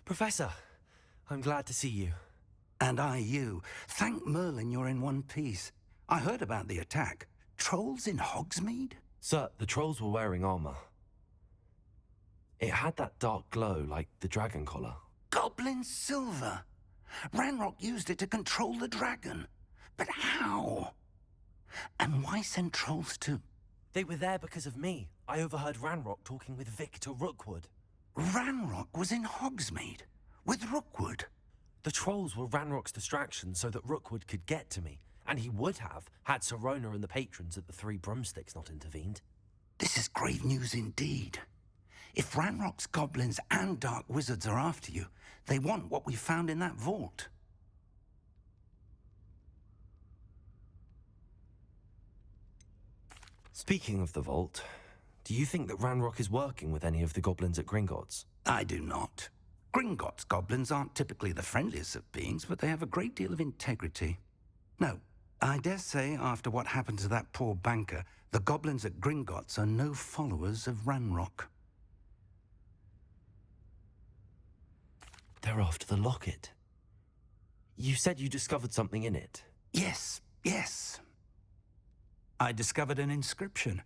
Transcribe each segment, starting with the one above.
Professor, I'm glad to see you. And I you. Thank Merlin you're in one piece. I heard about the attack. Trolls in Hogsmeade? Sir, the trolls were wearing armor. It had that dark glow like the dragon collar. Goblin silver! Ranrock used it to control the dragon. But how? And why send trolls to... They were there because of me. I overheard Ranrock talking with Victor Rookwood. Ranrock was in Hogsmeade? With Rookwood? The trolls were Ranrock's distraction so that Rookwood could get to me. And he would have, had Sirona and the patrons at the Three Broomsticks not intervened. This is grave news indeed. If Ranrock's goblins and dark wizards are after you, they want what we found in that vault. Speaking of the vault, do you think that Ranrock is working with any of the goblins at Gringotts? I do not. Gringotts goblins aren't typically the friendliest of beings, but they have a great deal of integrity. No, I dare say after what happened to that poor banker, the goblins at Gringotts are no followers of Ranrock. They're after the locket. You said you discovered something in it. Yes. I discovered an inscription.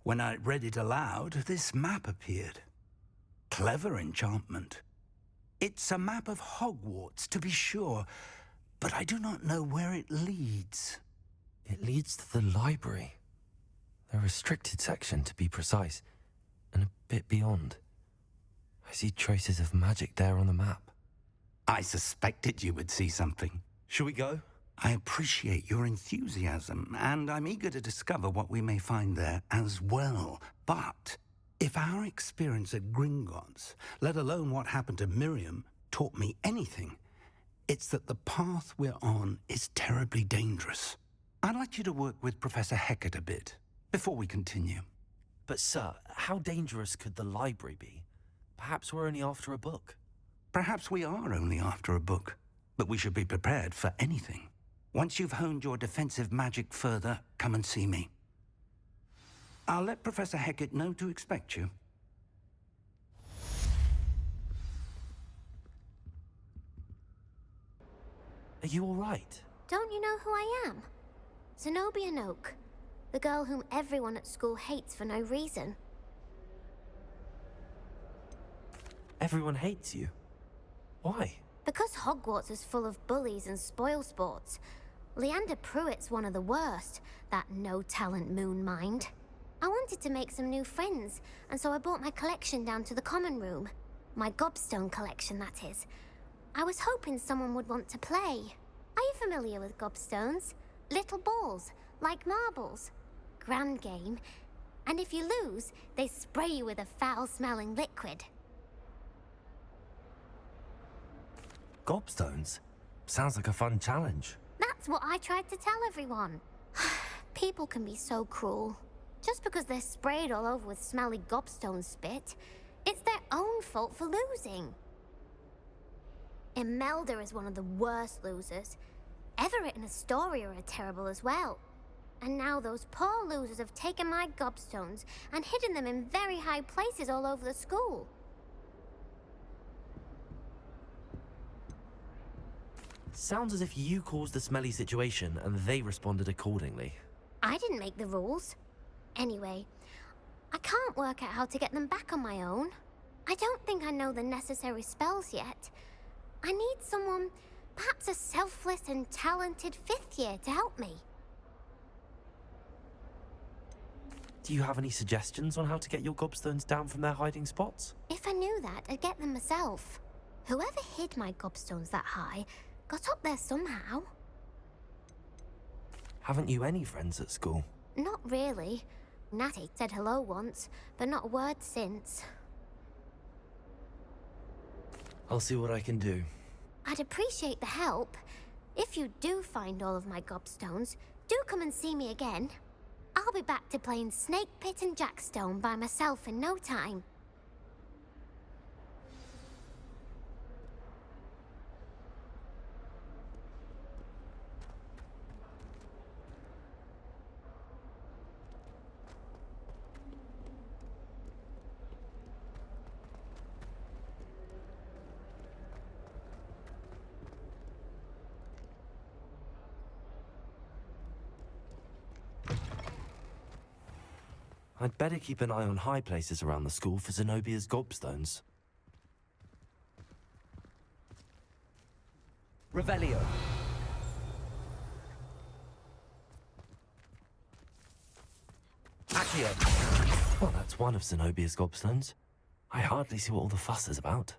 When I read it aloud, this map appeared. Clever enchantment. It's a map of Hogwarts, to be sure, but I do not know where it leads. It leads to the library. The restricted section, to be precise, and a bit beyond. I see traces of magic there on the map. I suspected you would see something. Shall we go? I appreciate your enthusiasm, and I'm eager to discover what we may find there as well. But if our experience at Gringotts, let alone what happened to Miriam, taught me anything, it's that the path we're on is terribly dangerous. I'd like you to work with Professor Hecat a bit before we continue. But sir, how dangerous could the library be? Perhaps we're only after a book. Perhaps we are only after a book, but we should be prepared for anything. Once you've honed your defensive magic further, come and see me. I'll let Professor Hecat know to expect you. Are you all right? Don't you know who I am? Zenobia Noak, the girl whom everyone at school hates for no reason. Everyone hates you. Why? Because Hogwarts is full of bullies and spoilsports. Leander Pruitt's one of the worst, that no-talent moon mind. I wanted to make some new friends, and so I brought my collection down to the common room. My gobstone collection, that is. I was hoping someone would want to play. Are you familiar with gobstones? Little balls, like marbles. Grand game. And if you lose, they spray you with a foul-smelling liquid. Gobstones? Sounds like a fun challenge. That's what I tried to tell everyone. People can be so cruel. Just because they're sprayed all over with smelly gobstone spit, it's their own fault for losing. Imelda is one of the worst losers. Everett and Astoria are terrible as well. And now those poor losers have taken my gobstones and hidden them in very high places all over the school. Sounds as if you caused the smelly situation and they responded accordingly. I didn't make the rules. Anyway, I can't work out how to get them back on my own. I don't think I know the necessary spells yet. I need someone, perhaps a selfless and talented fifth year to help me. Do you have any suggestions on how to get your gobstones down from their hiding spots? If I knew that, I'd get them myself. Whoever hid my gobstones that high got up there somehow. Haven't you any friends at school? Not really. Natty said hello once, but not a word since. I'll see what I can do. I'd appreciate the help. If you do find all of my gobstones, do come and see me again. I'll be back to playing Snake Pit and Jackstone by myself in no time. I'd better keep an eye on high places around the school for Zenobia's gobstones. Revelio. Accio. Well, that's one of Zenobia's gobstones. I hardly see what all the fuss is about.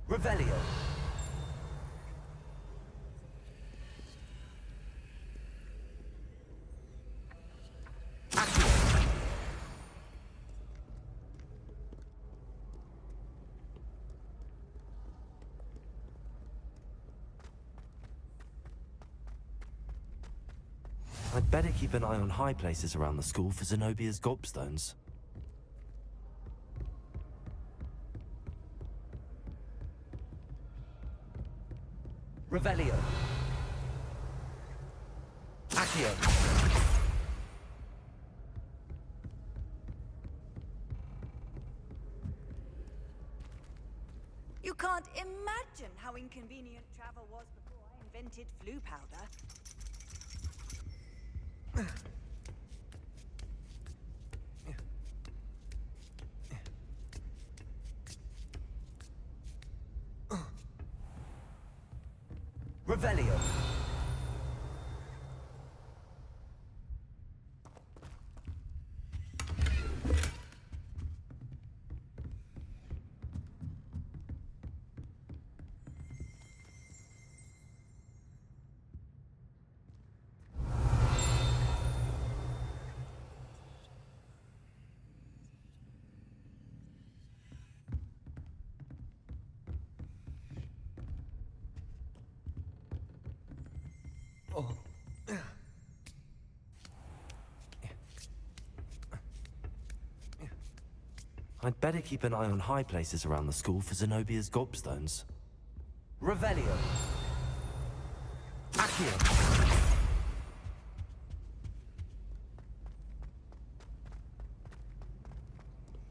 Revelio. Accio. I'd better keep an eye on high places around the school for Zenobia's gobstones. Revelio. Accio. You can't imagine how inconvenient travel was before I invented flu powder. Revelio. I'd better keep an eye on high places around the school for Zenobia's gobstones. Revelio. Accio.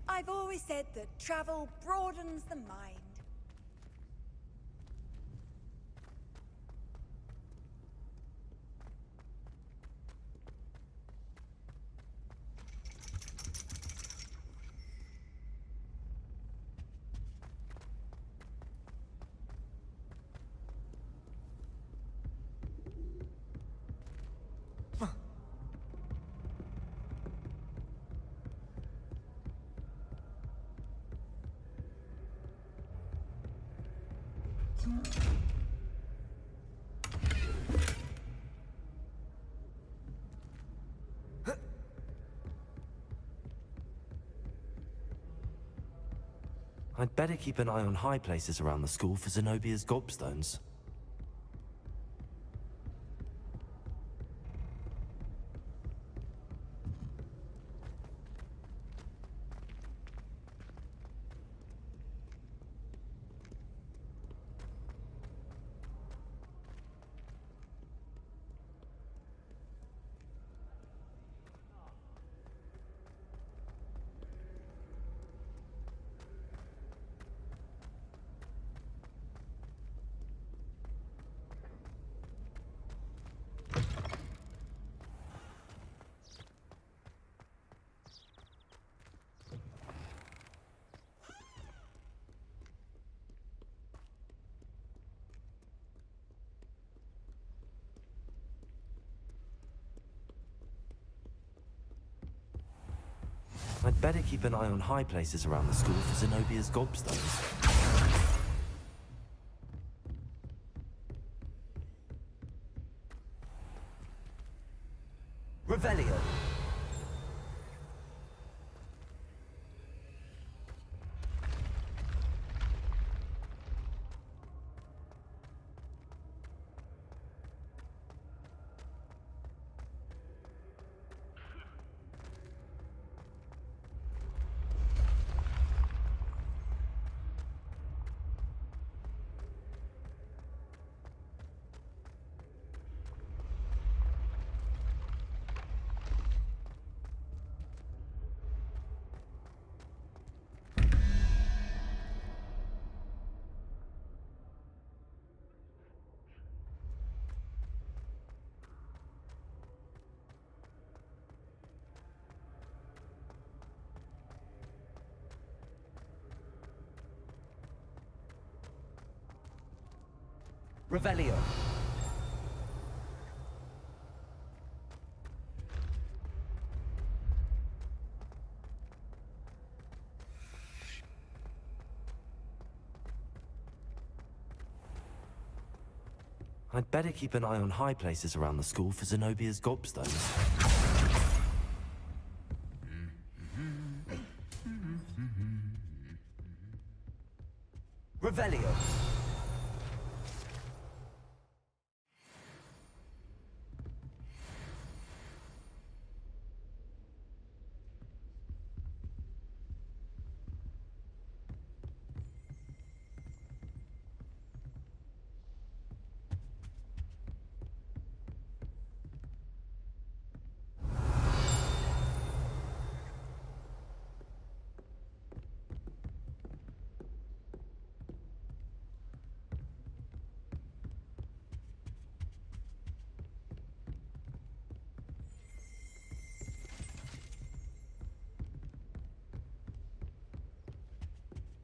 I've always said that travel broadens the mind. I'd better keep an eye on high places around the school for Zenobia's gobstones. I'd better keep an eye on high places around the school for Zenobia's gobstones. Revelio. Revelio. I'd better keep an eye on high places around the school for Zenobia's gobstones. Revelio.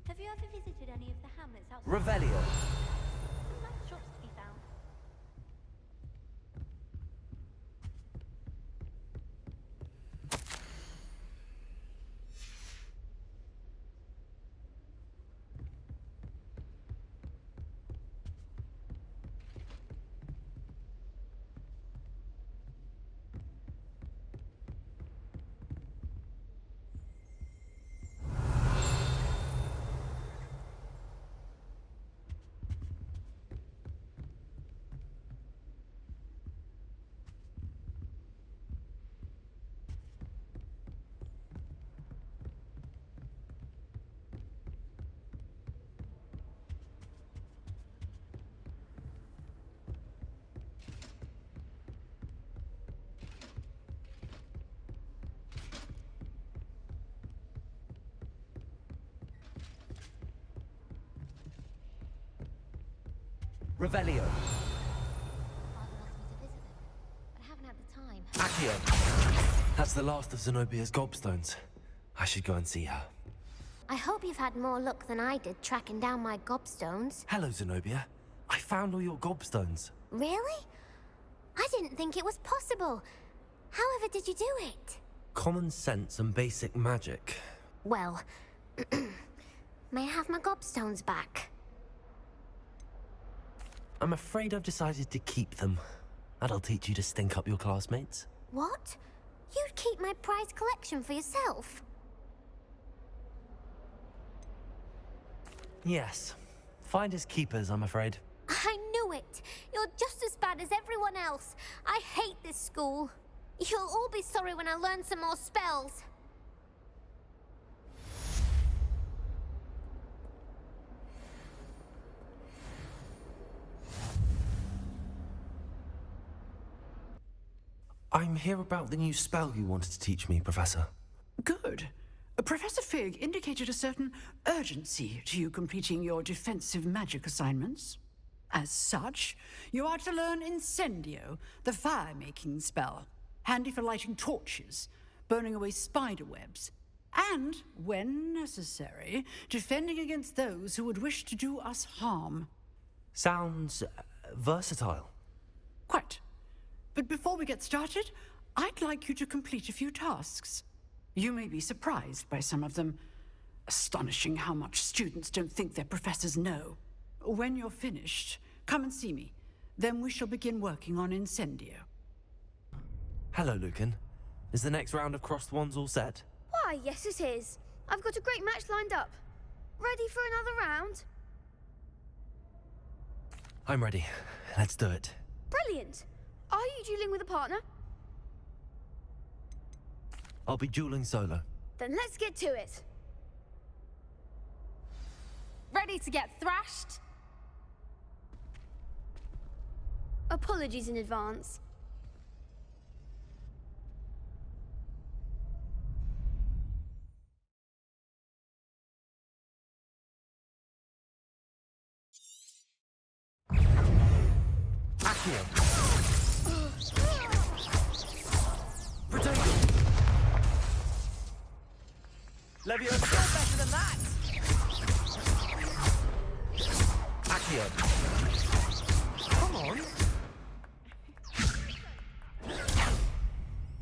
Have you ever visited any of the hamlets outside? Revelio. Some nice shops to be found. Revelio. Father wants me to visit them, but I haven't had the time. Accio. That's the last of Zenobia's gobstones. I should go and see her. I hope you've had more luck than I did tracking down my gobstones. Hello, Zenobia. I found all your gobstones. Really? I didn't think it was possible. However did you do it? Common sense and basic magic. Well, may I have my gobstones back? I'm afraid I've decided to keep them. That'll teach you to stink up your classmates. What? You'd keep my prized collection for yourself? Yes. Finders keepers, I'm afraid. I knew it! You're just as bad as everyone else. I hate this school. You'll all be sorry when I learn some more spells. I'm here about the new spell you wanted to teach me, Professor. Good. Professor Fig indicated a certain urgency to you completing your defensive magic assignments. As such, you are to learn Incendio, the fire-making spell, handy for lighting torches, burning away spider webs, and, when necessary, defending against those who would wish to do us harm. Sounds versatile. Quite. But before we get started, I'd like you to complete a few tasks. You may be surprised by some of them. Astonishing how much students don't think their professors know. When you're finished, come and see me. Then we shall begin working on Incendio. Hello, Lucan. Is the next round of crossed wands all set? Why, yes it is. I've got a great match lined up. Ready for another round? I'm ready. Let's do it. Brilliant. Are you dueling with a partner? I'll be dueling solo. Then let's get to it. Ready to get thrashed? Apologies in advance. Accio. Levio, still better than that! Accio.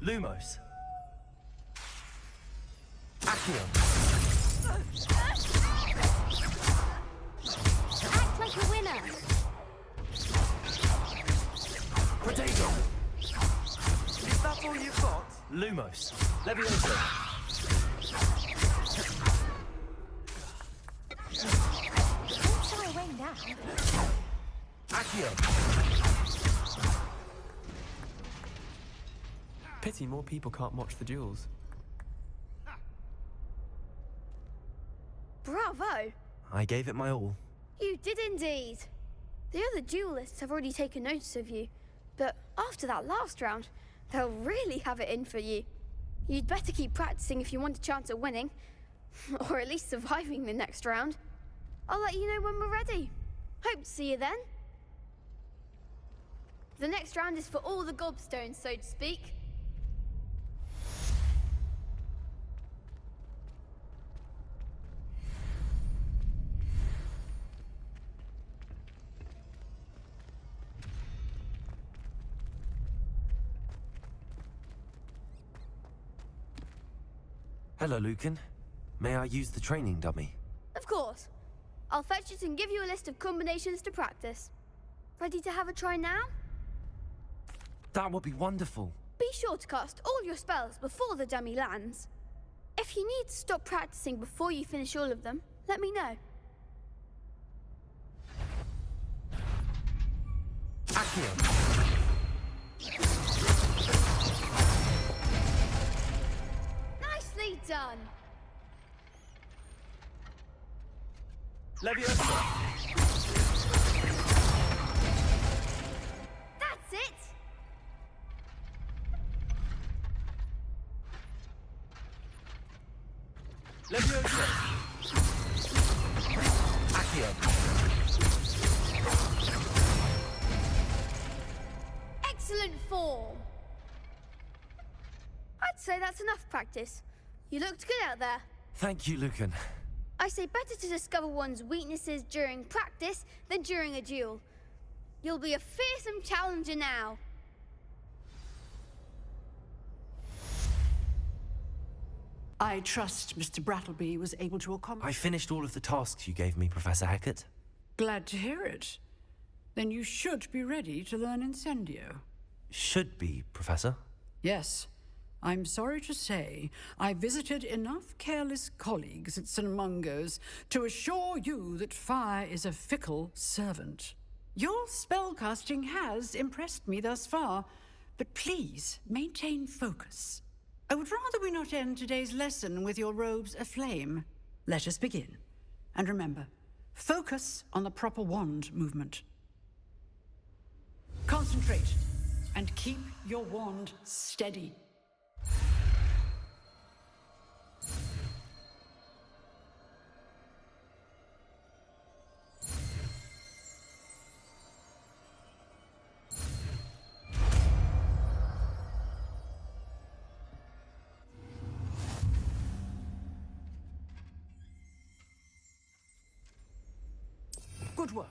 Lumos. Accio. Act like a winner. Potato. Is that all you've got? Lumos. Levioso. Don't shy away now. Accio. Pity more people can't watch the duels. Bravo! I gave it my all. You did indeed. The other duelists have already taken notice of you, but after that last round, they'll really have it in for you. You'd better keep practicing if you want a chance at winning, or at least surviving the next round. I'll let you know when we're ready. Hope to see you then. The next round is for all the gobstones, so to speak. Hello, Lucan. May I use the training dummy? Of course. I'll fetch it and give you a list of combinations to practice. Ready to have a try now? That would be wonderful. Be sure to cast all your spells before the dummy lands. If you need to stop practicing before you finish all of them, let me know. Accio. Nicely done. Levioso. That's it. Levioso. Accio. Excellent form. I'd say that's enough practice. You looked good out there. Thank you, Lucan. I say better to discover one's weaknesses during practice than during a duel. You'll be a fearsome challenger now. I trust Mr. Brattleby was able to accomplish. I finished all of the tasks you gave me, Professor Hackett. Glad to hear it. Then you should be ready to learn Incendio. Should be, Professor. Yes. I'm sorry to say, I visited enough careless colleagues at St. Mungo's to assure you that fire is a fickle servant. Your spellcasting has impressed me thus far, but please maintain focus. I would rather we not end today's lesson with your robes aflame. Let us begin. And remember, focus on the proper wand movement. Concentrate, and keep your wand steady. Good work.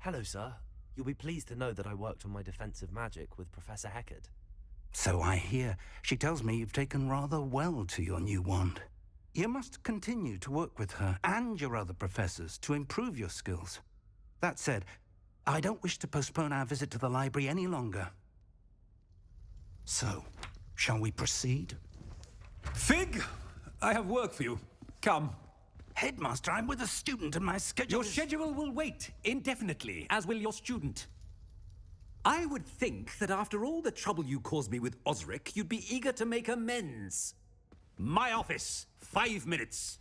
Hello, sir. You'll be pleased to know that I worked on my defensive magic with Professor Hackett. So I hear. She tells me you've taken rather well to your new wand. You must continue to work with her and your other professors to improve your skills. That said, I don't wish to postpone our visit to the library any longer. So, shall we proceed? Fig, I have work for you. Come. Headmaster, I'm with a student and my schedule Your schedule will wait indefinitely, as will your student. I would think that after all the trouble you caused me with Osric, you'd be eager to make amends. My office, 5 minutes.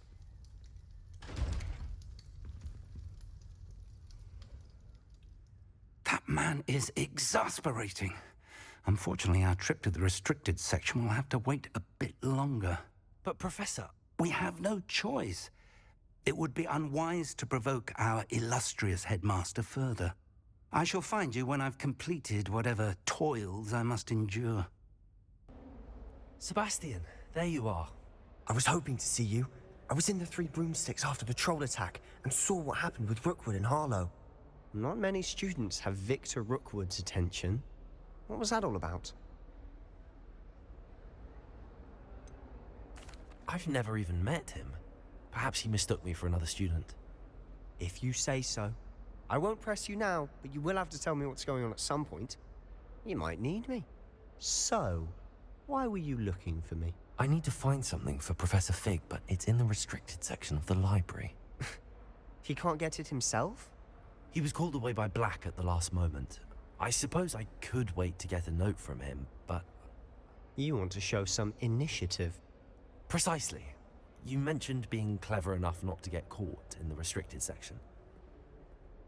That man is exasperating. Unfortunately, our trip to the restricted section will have to wait a bit longer. But, Professor... We have no choice. It would be unwise to provoke our illustrious headmaster further. I shall find you when I've completed whatever toils I must endure. Sebastian, there you are. I was hoping to see you. I was in the Three Broomsticks after the troll attack and saw what happened with Rookwood and Harlow. Not many students have Victor Rookwood's attention. What was that all about? I've never even met him. Perhaps he mistook me for another student. If you say so. I won't press you now, but you will have to tell me what's going on at some point. You might need me. So, why were you looking for me? I need to find something for Professor Fig, but it's in the restricted section of the library. He can't get it himself? He was called away by Black at the last moment. I suppose I could wait to get a note from him, but... You want to show some initiative. Precisely. You mentioned being clever enough not to get caught in the restricted section.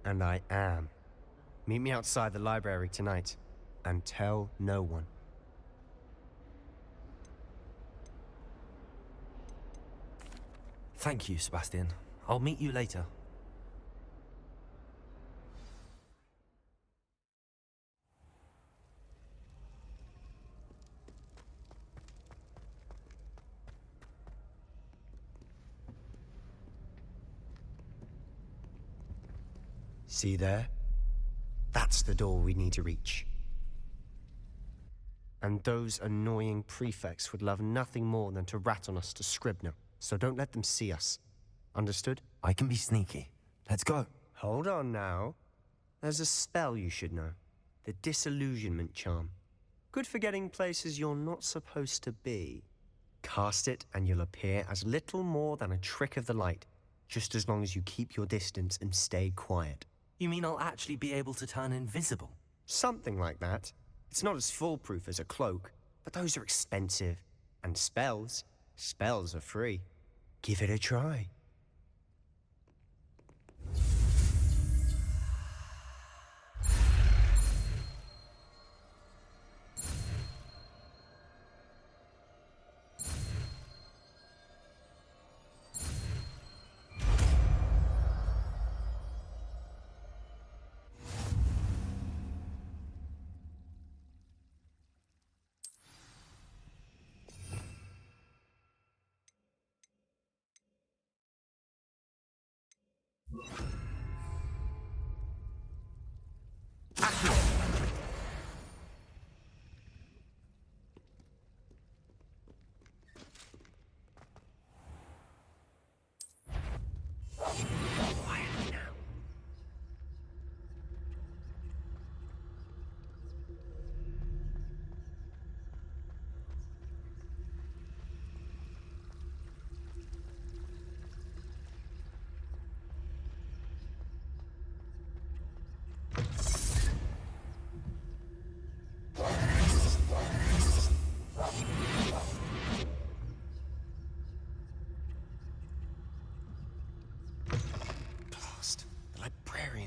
And I am. Meet me outside the library tonight, and tell no one. Thank you, Sebastian. I'll meet you later. See there? That's the door we need to reach. And those annoying prefects would love nothing more than to rat on us to Scribner, so don't let them see us. Understood? I can be sneaky. Let's go. Hold on now. There's a spell you should know. The Disillusionment Charm. Good for getting places you're not supposed to be. Cast it and you'll appear as little more than a trick of the light, just as long as you keep your distance and stay quiet. You mean I'll actually be able to turn invisible? Something like that. It's not as foolproof as a cloak, but those are expensive. And spells are free. Give it a try.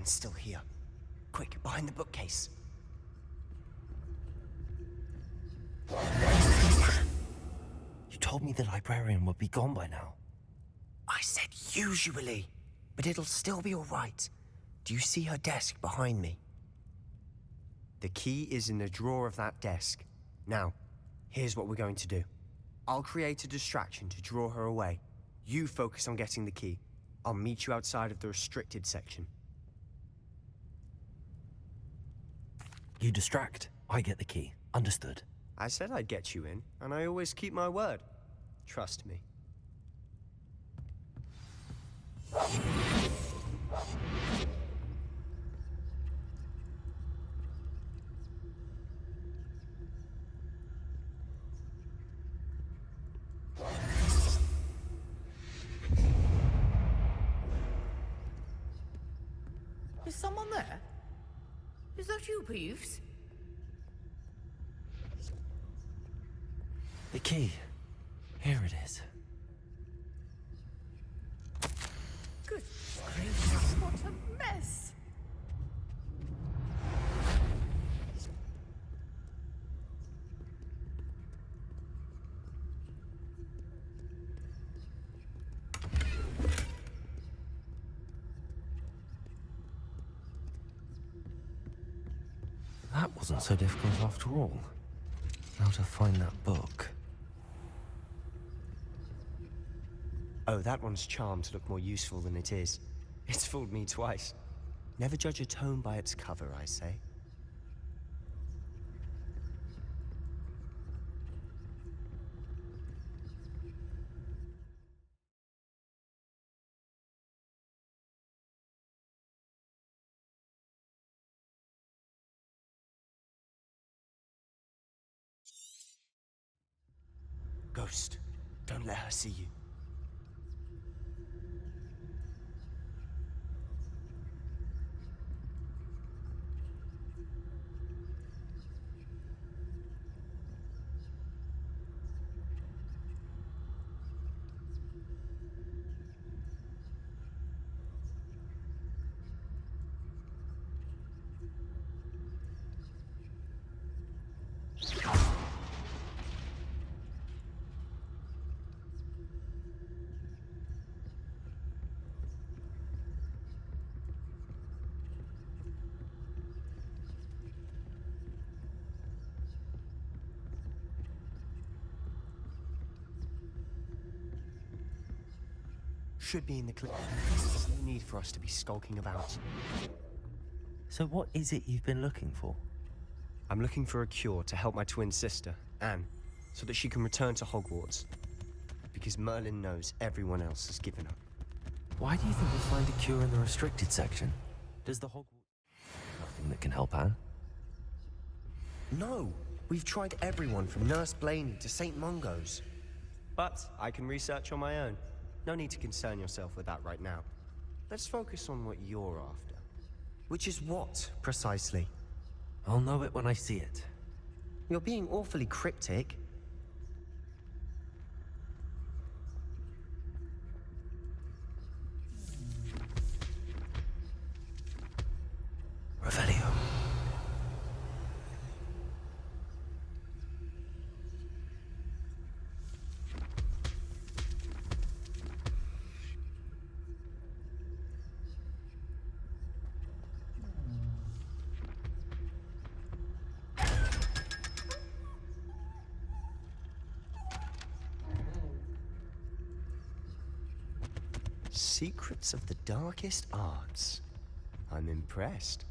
Still here. Quick, behind the bookcase. You told me the librarian would be gone by now. I said usually, but it'll still be all right. Do you see her desk behind me? The key is in the drawer of that desk. Now, here's what we're going to do. I'll create a distraction to draw her away. You focus on getting the key. I'll meet you outside of the restricted section. You distract, I get the key. Understood. I said I'd get you in, and I always keep my word. Trust me. Is someone there? Is that you, Peeves? The key. Here it is. Good gracious, what a mess! That wasn't so difficult after all. Now to find that book. Oh, that one's charmed to look more useful than it is. It's fooled me twice. Never judge a tome by its cover, I say. Ghost, don't let her see you. Should be in the clip. There's no need for us to be skulking about. So what is it you've been looking for? I'm looking for a cure to help my twin sister, Anne, so that she can return to Hogwarts. Because Merlin knows everyone else has given up. Why do you think we'll find a cure in the restricted section? Does the Hogwarts... Nothing that can help Anne? No! We've tried everyone from Nurse Blaney to St. Mungo's. But I can research on my own. No need to concern yourself with that right now. Let's focus on what you're after. Which is what, precisely? I'll know it when I see it. You're being awfully cryptic. Revelio. Secrets of the darkest arts. I'm impressed.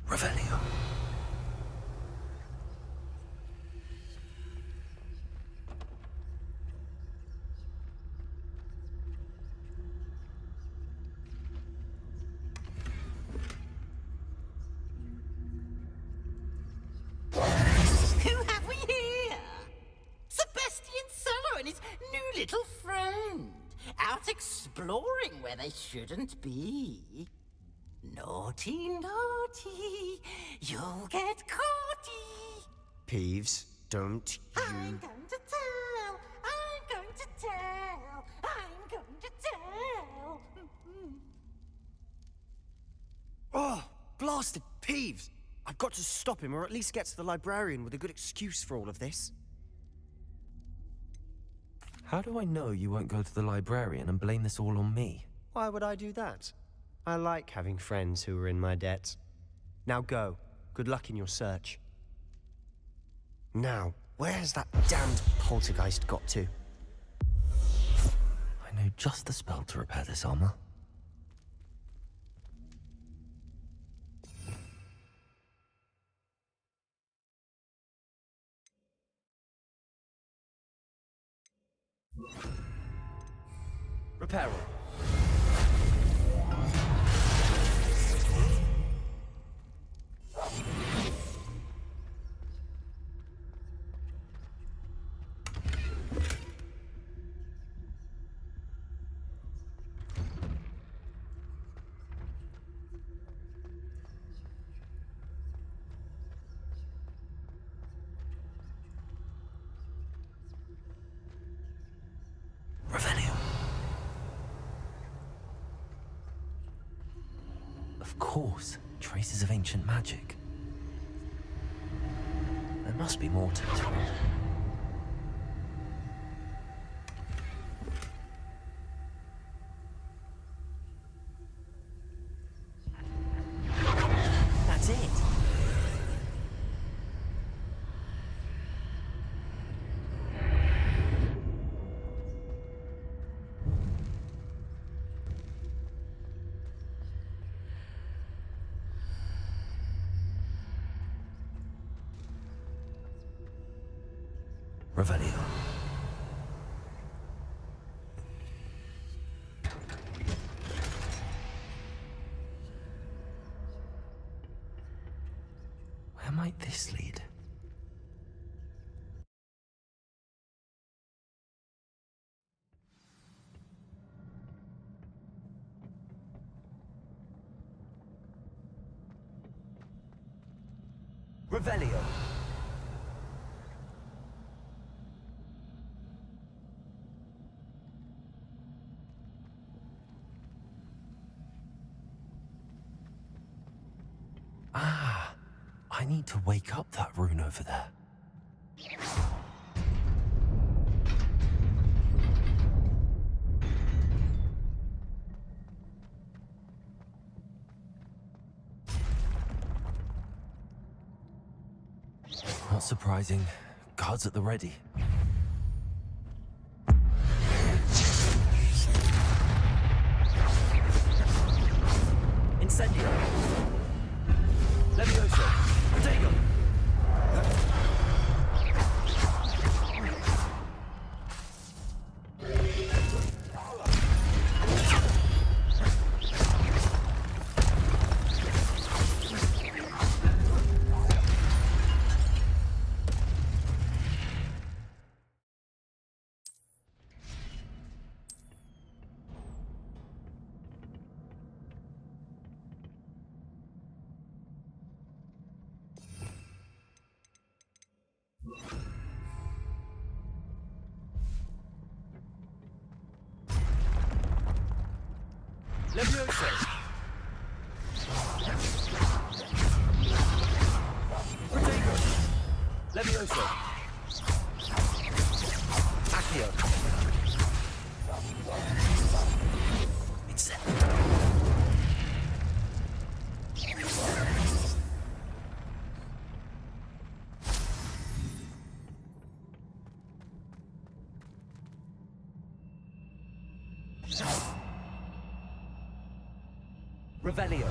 Revelio. Who have we here? Sebastian Cello and his new little friend. Out exploring where they shouldn't be. Naughty, naughty, you'll get caughty. Peeves, don't you... I'm going to tell, I'm going to tell, I'm going to tell. Oh, blasted Peeves! I've got to stop him, or at least get to the librarian with a good excuse for all of this. How do I know you won't go to the librarian and blame this all on me? Why would I do that? I like having friends who are in my debt. Now go. Good luck in your search. Now, where has that damned poltergeist got to? I know just the spell to repair this armor. Reparo. Revelio. Of course, traces of ancient magic. There must be more to it. That's it. Revelio. Where might this lead? Revelio. Ah, I need to wake up that rune over there. Not surprising. Guards at the ready. Incendio. Levioso. Protego. Levioso. Protego. Levioso. Accio. Revelio.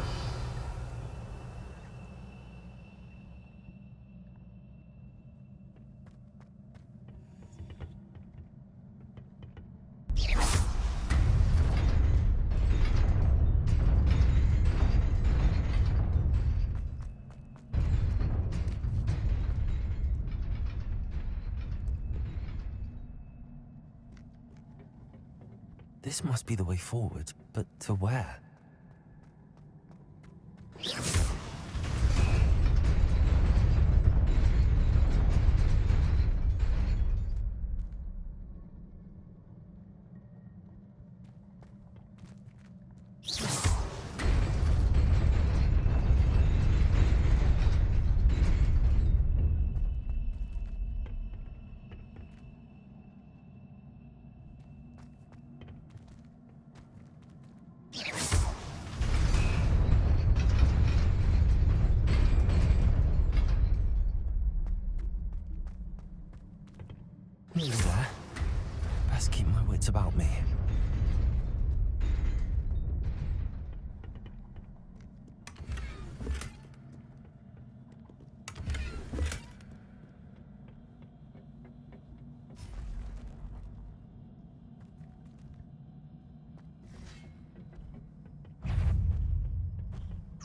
This must be the way forward, but to where? Nearly there. Best keep my wits about me.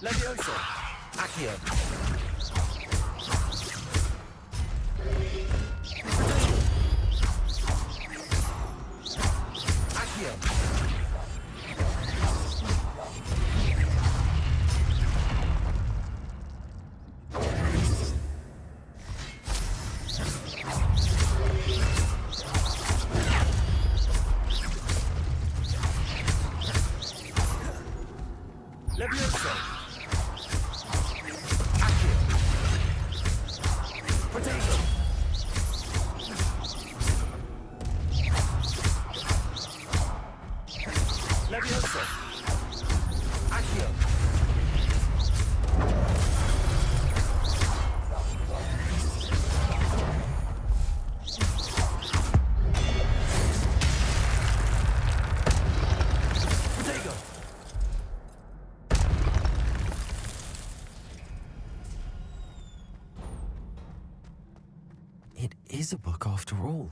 Levioso. Accio. Levioso. Protego. Levioso. Accio. Protego. It is a book after all.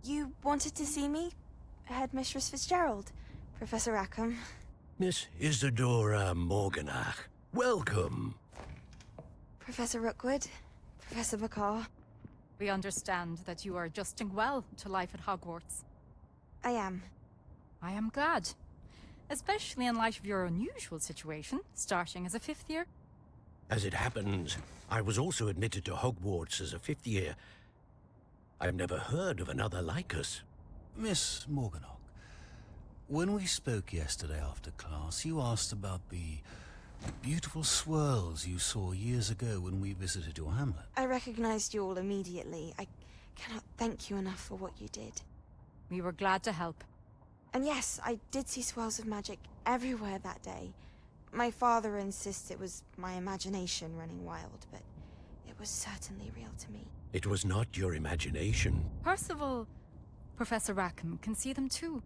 You wanted to see me? Headmistress Fitzgerald? Professor Rackham? Miss Isadora Morganach, welcome. Professor Rookwood? Professor McCaw? We understand that you are adjusting well to life at Hogwarts. I am. I am glad. Especially in light of your unusual situation, starting as a 5th year. As it happens, I was also admitted to Hogwarts as a 5th year. I've never heard of another like us. Miss Morganach, when we spoke yesterday after class, you asked about the beautiful swirls you saw years ago when we visited your hamlet. I recognized you all immediately. I cannot thank you enough for what you did. We were glad to help. And yes, I did see swirls of magic everywhere that day. My father insists it was my imagination running wild, but it was certainly real to me. It was not your imagination. Percival, Professor Rackham can see them too.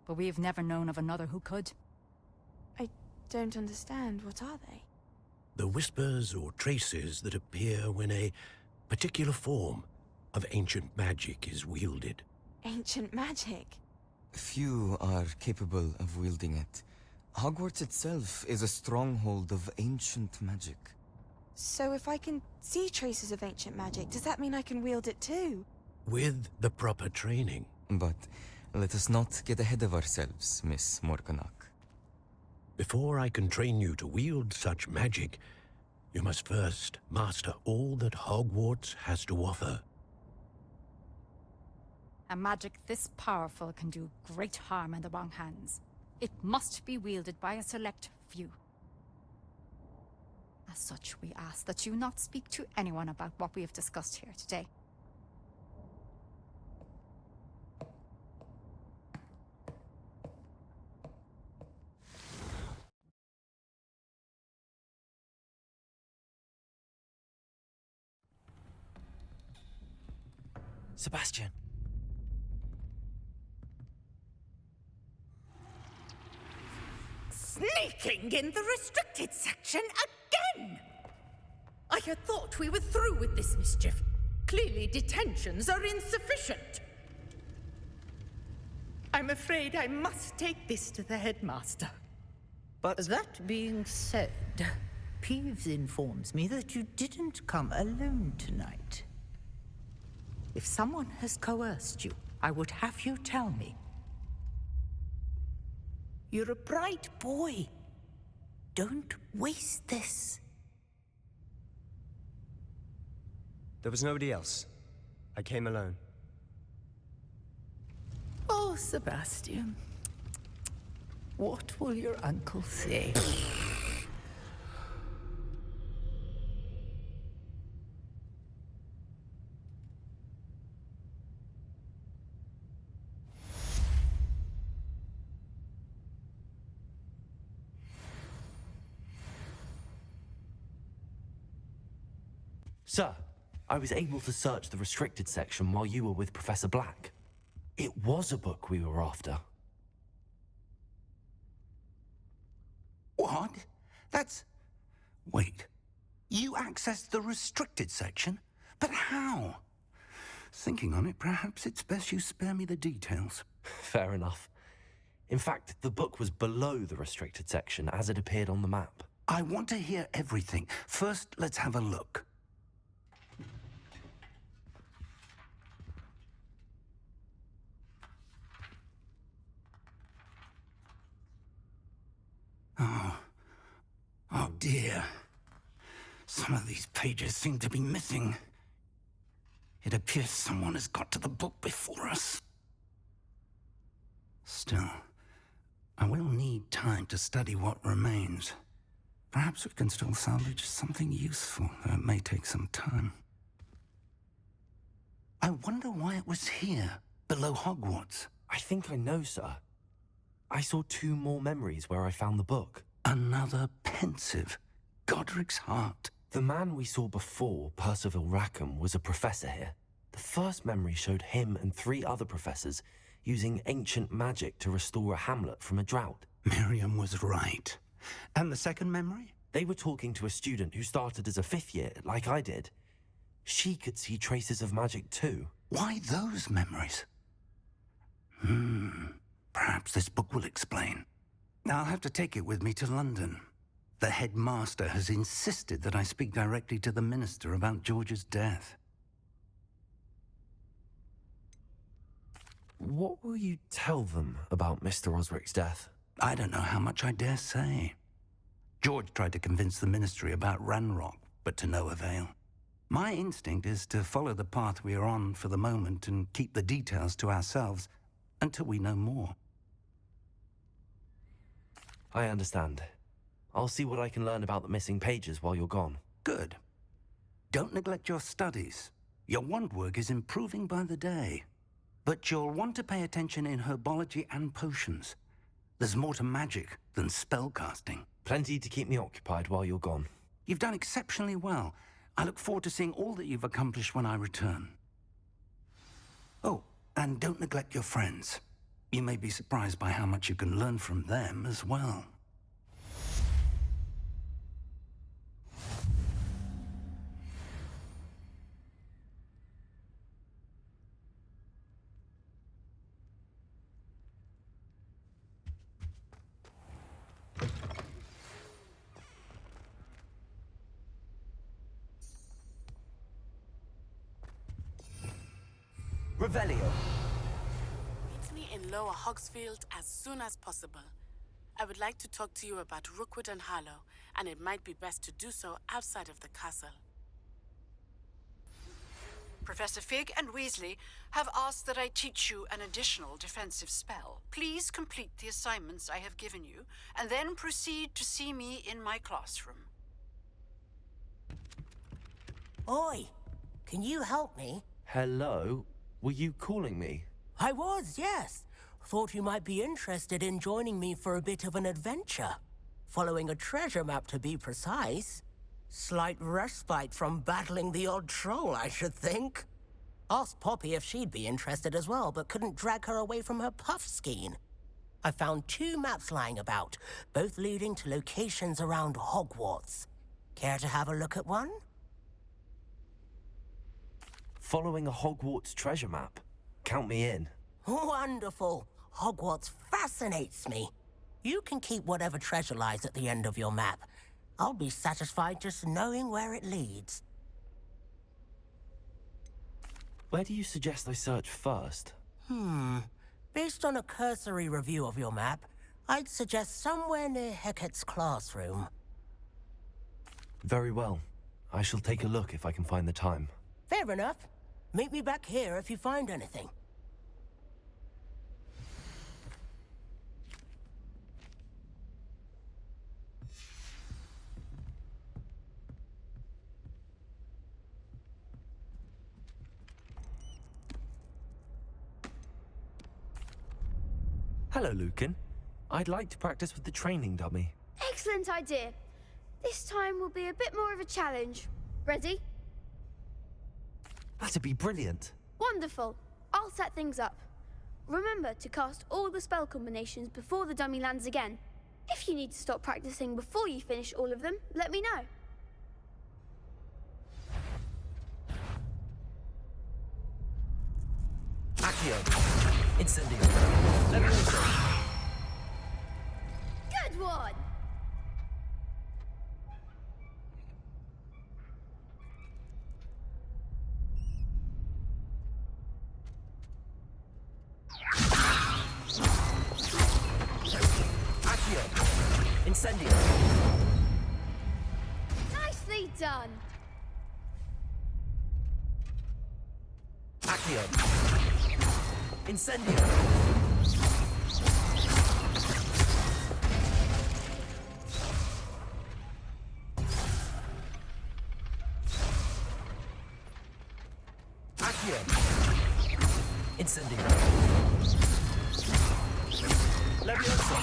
But we have never known of another who could. I don't understand. What are they? The whispers or traces that appear when a particular form of ancient magic is wielded. Ancient magic? Few are capable of wielding it. Hogwarts itself is a stronghold of ancient magic. So if I can see traces of ancient magic, does that mean I can wield it too? With the proper training. But let us not get ahead of ourselves, Miss Morganach. Before I can train you to wield such magic, you must first master all that Hogwarts has to offer. A magic this powerful can do great harm in the wrong hands. It must be wielded by a select few. As such, we ask that you not speak to anyone about what we have discussed here today. Sebastian. Sneaking in the restricted section again! I had thought we were through with this mischief. Clearly detentions are insufficient. I'm afraid I must take this to the headmaster. But that being said, Peeves informs me that you didn't come alone tonight. If someone has coerced you, I would have you tell me. You're a bright boy. Don't waste this. there was nobody else. I came alone. Oh, Sebastian. What will your uncle say? Sir, I was able to search the restricted section while you were with Professor Black. It was a book we were after. What? That's... Wait. You accessed the restricted section? But how? Thinking on it, perhaps it's best you spare me the details. Fair enough. In fact, the book was below the restricted section as it appeared on the map. I want to hear everything. First, let's have a look. Oh dear. Some of these pages seem to be missing. It appears someone has got to the book before us. Still, I will need time to study what remains. Perhaps we can still salvage something useful, though it may take some time. I wonder why it was here, below Hogwarts. I think I know, sir. I saw 2 more memories where I found the book. Another pensive. Godric's heart. The man we saw before, Percival Rackham, was a professor here. The first memory showed him and 3 other professors using ancient magic to restore a hamlet from a drought. Miriam was right. And the second memory? They were talking to a student who started as a 5th year, like I did. She could see traces of magic too. Why those memories? Perhaps this book will explain. I'll have to take it with me to London. The headmaster has insisted that I speak directly to the minister about George's death. What will you tell them about Mr. Osric's death? I don't know how much I dare say. George tried to convince the ministry about Ranrock, but to no avail. My instinct is to follow the path we are on for the moment and keep the details to ourselves until we know more. I understand. I'll see what I can learn about the missing pages while you're gone. Good. Don't neglect your studies. Your wand work is improving by the day. But you'll want to pay attention in herbology and potions. There's more to magic than spellcasting. Plenty to keep me occupied while you're gone. You've done exceptionally well. I look forward to seeing all that you've accomplished when I return. Oh, and don't neglect your friends. You may be surprised by how much you can learn from them as well. Revelio. Meet me in Lower Hogsfield as soon as possible. I would like to talk to you about Rookwood and Harlow, and it might be best to do so outside of the castle. Professor Fig and Weasley have asked that I teach you an additional defensive spell. Please complete the assignments I have given you, and then proceed to see me in my classroom. Oi, can you help me? Hello? Were you calling me? I was, yes. Thought you might be interested in joining me for a bit of an adventure. Following a treasure map, to be precise. Slight respite from battling the odd troll, I should think. Asked Poppy if she'd be interested as well, but couldn't drag her away from her puff skein. I found 2 maps lying about, both leading to locations around Hogwarts. Care to have a look at one? Following a Hogwarts treasure map. Count me in. Wonderful. Hogwarts fascinates me. You can keep whatever treasure lies at the end of your map. I'll be satisfied just knowing where it leads. Where do you suggest I search first? Based on a cursory review of your map, I'd suggest somewhere near Hecat's classroom. Very well. I shall take a look if I can find the time. Fair enough. Meet me back here if you find anything. Hello, Lucan. I'd like to practice with the training dummy. Excellent idea. This time will be a bit more of a challenge. Ready? That'd be brilliant. Wonderful. I'll set things up. Remember to cast all the spell combinations before the dummy lands again. If you need to stop practicing before you finish all of them, let me know. Accio. Incendio. Levioso. Good one! Accio. Incendio. Nicely done! Accio. Incendio. Accio. Incendio. Levioso.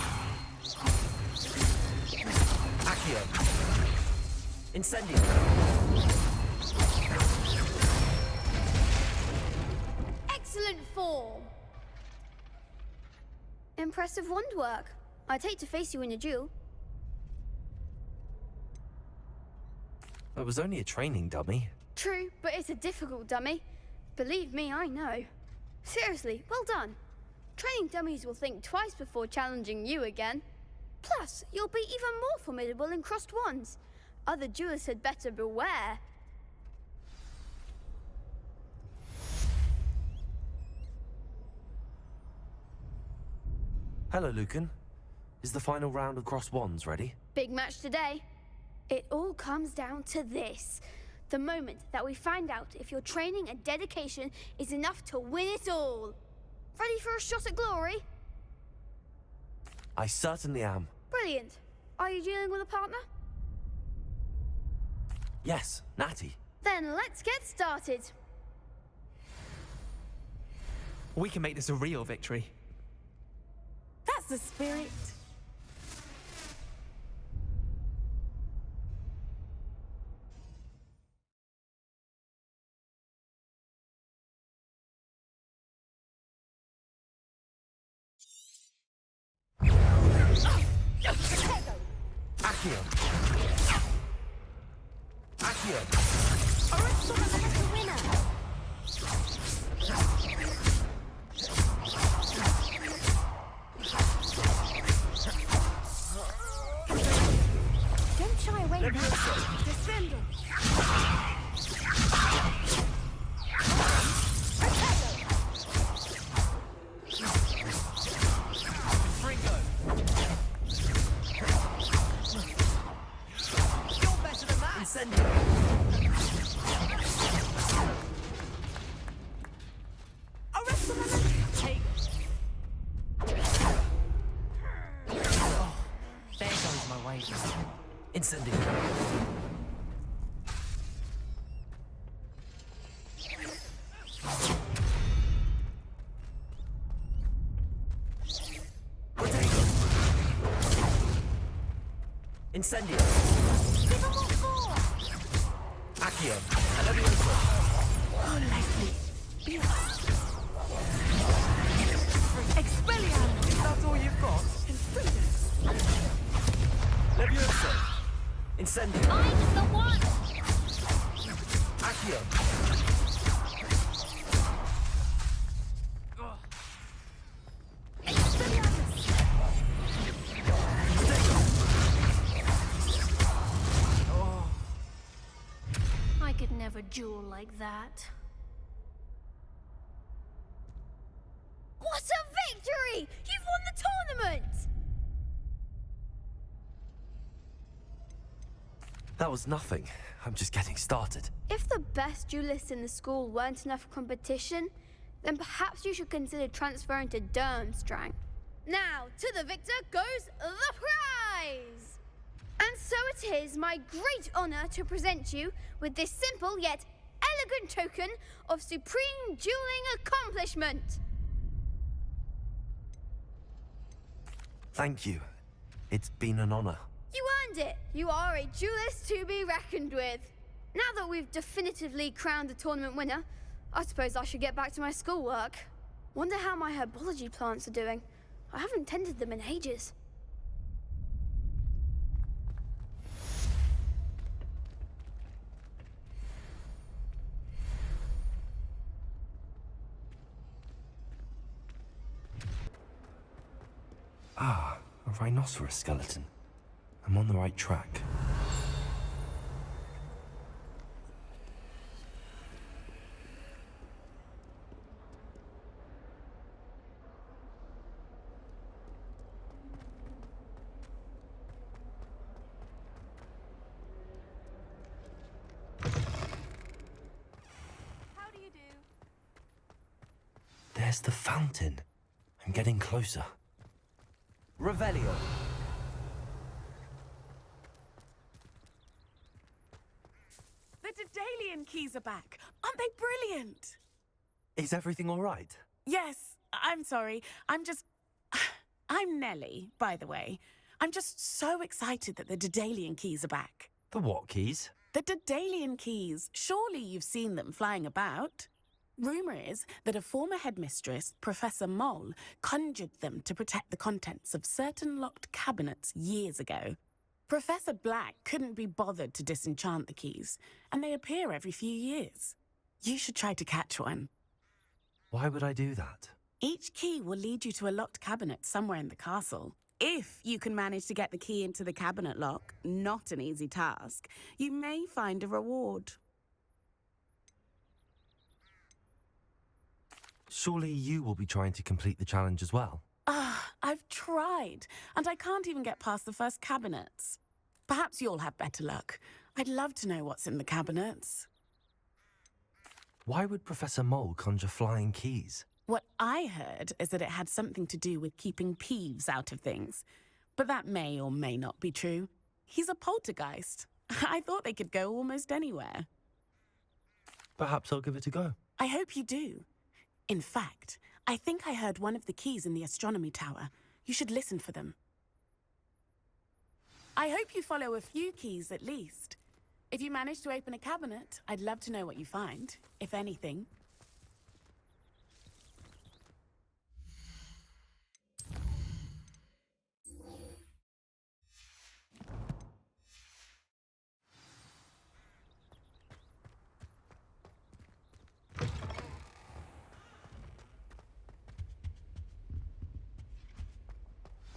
Accio. Incendio. Excellent form! Impressive wand work. I'd hate to face you in a duel. It was only a training dummy. True, but it's a difficult dummy. Believe me, I know. Seriously, well done. Training dummies will think twice before challenging you again. Plus, you'll be even more formidable in crossed wands. Other duelists had better beware. Hello, Lucan. Is the final round of cross wands ready? Big match today. It all comes down to this. The moment that we find out if your training and dedication is enough to win it all. Ready for a shot at glory? I certainly am. Brilliant. Are you dealing with a partner? Yes, Natty. Then let's get started. We can make this a real victory. That's the spirit. Accio. Accio. Don't shy away. Levioso. Descendo! Fringo. You're better than that. Incendio. Take. There goes my wages. Incendio. Incendio. Accio. Levioso. Oh, Leslie. Expelliarmus! That's all you've got? Leviosa! Incendio! I'm the one! Accio! I could never duel like that. What a victory! You've won the tournament! That was nothing. I'm just getting started. If the best duelists in the school weren't enough for competition, then perhaps you should consider transferring to Durmstrang. Now, to the victor goes the prize! And so it is my great honor to present you with this simple yet elegant token of supreme dueling accomplishment. Thank you. It's been an honor. You earned it. You are a duelist to be reckoned with. Now that we've definitively crowned the tournament winner, I suppose I should get back to my schoolwork. Wonder how my herbology plants are doing. I haven't tended them in ages. Ah, a rhinoceros skeleton. I'm on the right track. How do you do? There's the fountain. I'm getting closer. Revelio! The Daedalian keys are back. Aren't they brilliant? Is everything all right? Yes, I'm sorry. I'm Nellie, by the way. I'm just so excited that the Daedalian keys are back. The what keys? The Daedalian keys. Surely you've seen them flying about. Rumour is that a former headmistress, Professor Moll, conjured them to protect the contents of certain locked cabinets years ago. Professor Black couldn't be bothered to disenchant the keys, and they appear every few years. You should try to catch one. Why would I do that? Each key will lead you to a locked cabinet somewhere in the castle. If you can manage to get the key into the cabinet lock, not an easy task, you may find a reward. Surely you will be trying to complete the challenge as well. I've tried, and I can't even get past the first cabinets. Perhaps you'll have better luck. I'd love to know what's in the cabinets. Why would Professor Mole conjure flying keys? What I heard is that it had something to do with keeping Peeves out of things. But that may or may not be true. He's a poltergeist. I thought they could go almost anywhere. Perhaps I'll give it a go. I hope you do. In fact, I think I heard one of the keys in the astronomy tower. You should listen for them. I hope you follow a few keys at least. If you manage to open a cabinet, I'd love to know what you find, if anything.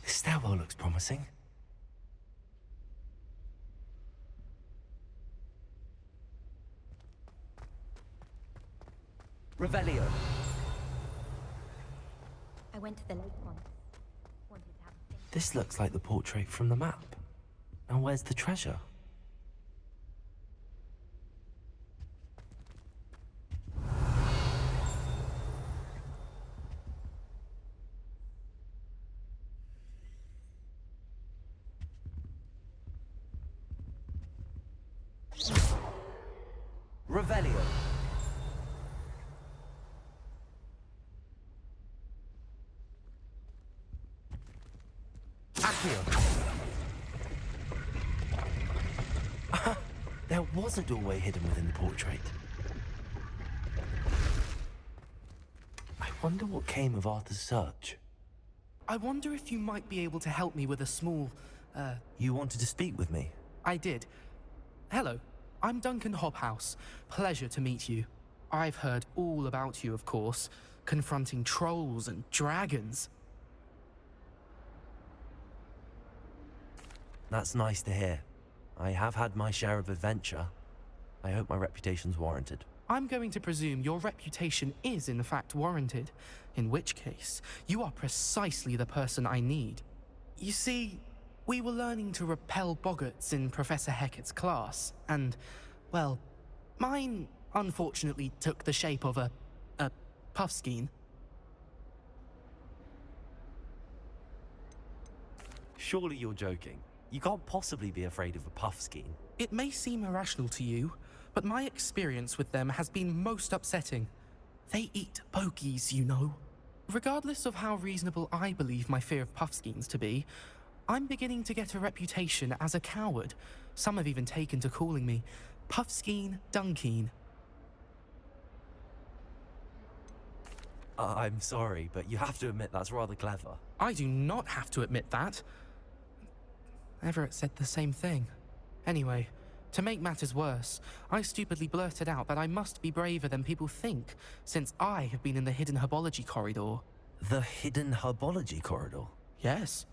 This stairwell looks promising. Revelio! I went to the lake once. Wanted to have a think. This looks like the portrait from the map. Now where's the treasure? Revelio! Accio! There was a doorway hidden within the portrait. Wonder what came of Arthur's search. I wonder if you might be able to help me with a small, You wanted to speak with me? I did. Hello, I'm Duncan Hobhouse. Pleasure to meet you. I've heard all about you, of course, confronting trolls and dragons. That's nice to hear. I have had my share of adventure. I hope my reputation's warranted. I'm going to presume your reputation is in fact warranted, in which case, you are precisely the person I need. You see, we were learning to repel boggarts in Professor Hecat's class, and, well, mine unfortunately took the shape of a puffskein. Surely you're joking. You can't possibly be afraid of a puffskein. It may seem irrational to you, but my experience with them has been most upsetting. They eat bogies, you know. Regardless of how reasonable I believe my fear of puffskeins to be, I'm beginning to get a reputation as a coward. Some have even taken to calling me Puffskein Dunkeen. I'm sorry, but you have to admit that's rather clever. I do not have to admit that. Everett said the same thing. Anyway, to make matters worse, I stupidly blurted out that I must be braver than people think, since I have been in the hidden herbology corridor. The hidden herbology corridor? Yes.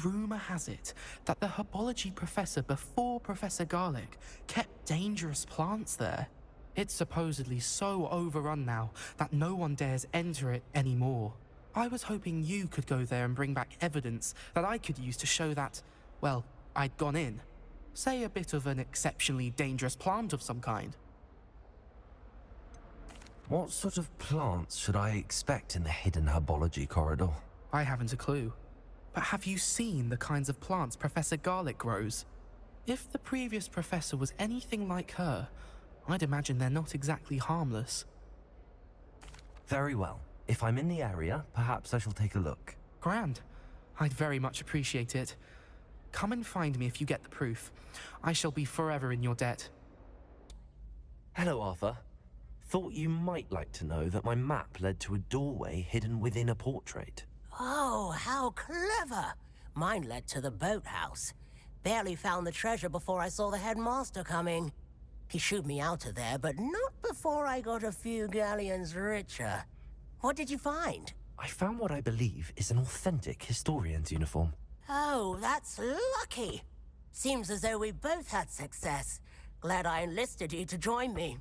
Rumour has it that the herbology professor before Professor Garlic kept dangerous plants there. It's supposedly so overrun now that no one dares enter it anymore. I was hoping you could go there and bring back evidence that I could use to show that, well, I'd gone in. Say a bit of an exceptionally dangerous plant of some kind. What sort of plants should I expect in the hidden herbology corridor? I haven't a clue. But have you seen the kinds of plants Professor Garlic grows? If the previous professor was anything like her, I'd imagine they're not exactly harmless. Very well. If I'm in the area, perhaps I shall take a look. Grand. I'd very much appreciate it. Come and find me if you get the proof. I shall be forever in your debt. Hello, Arthur. Thought you might like to know that my map led to a doorway hidden within a portrait. Oh, how clever! Mine led to the boathouse. Barely found the treasure before I saw the headmaster coming. He shooed me out of there, but not before I got a few galleons richer. What did you find? I found what I believe is an authentic historian's uniform. Oh, that's lucky. Seems as though we both had success. Glad I enlisted you to join me.